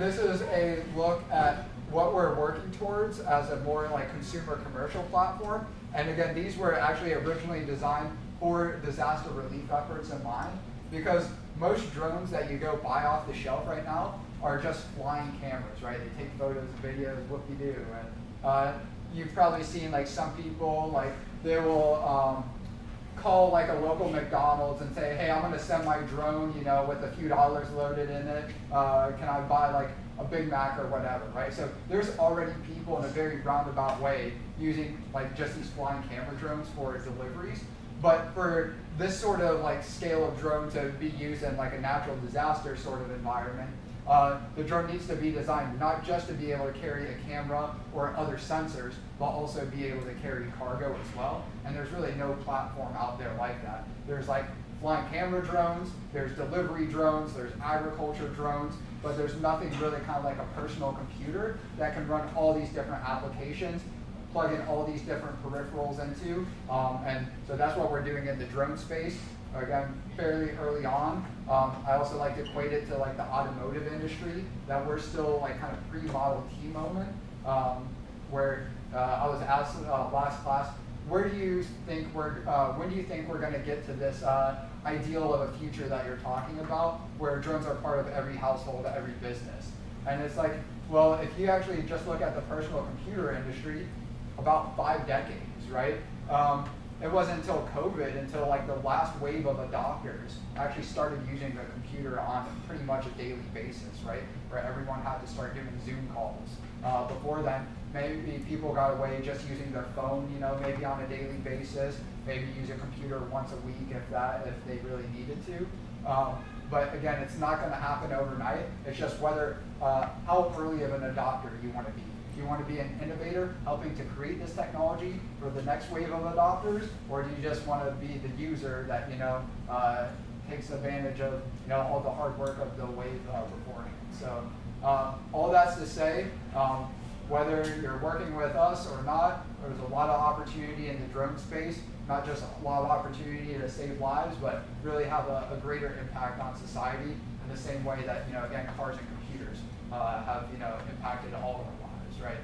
This is a look at what we're working towards as a more like consumer commercial platform. And again, these were actually originally designed for disaster relief efforts in mind, because most drones that you go buy off the shelf right now are just flying cameras, right? They take photos, videos, whoop-de-doo. And you've probably seen like some people, like they will call like a local McDonald's and say, hey, I'm going to send my drone, you know, with a few dollars loaded in it. Can I buy like a Big Mac or whatever, right? So there's already people in a very roundabout way using like just these flying camera drones for deliveries. But for this sort of like scale of drone to be used in like a natural disaster sort of environment, the drone needs to be designed not just to be able to carry a camera or other sensors, but also be able to carry cargo as well. And there's really no platform out there like that. There's like flying camera drones, there's delivery drones, there's agriculture drones, but there's nothing really kind of like a personal computer that can run all these different applications, plug in all these different peripherals into. And so that's what we're doing in the drone space. Again, fairly early on. I also like to equate it to like the automotive industry, that we're still like kind of pre-Model T moment, where I was asked last class, where do you think when do you think we're going to get to this ideal of a future that you're talking about, where drones are part of every household, every business? And it's like, well, if you actually just look at the personal computer industry, about 5 decades, right? It wasn't until COVID, until like the last wave of adopters actually started using the computer on pretty much a daily basis, right? Where everyone had to start doing Zoom calls. Before then, maybe people got away just using their phone, you know, maybe on a daily basis, maybe use a computer once a week if they really needed to. But again, it's not going to happen overnight. It's just whether how early of an adopter you want to be. Do you want to be an innovator helping to create this technology for the next wave of adopters, or do you just want to be the user that takes advantage of all the hard work of the wave beforehand? So all that's to say, whether you're working with us or not, there's a lot of opportunity in the drone space. Not just a lot of opportunity to save lives, but really have a greater impact on society in the same way that again, cars and computers have impacted all of our lives, right?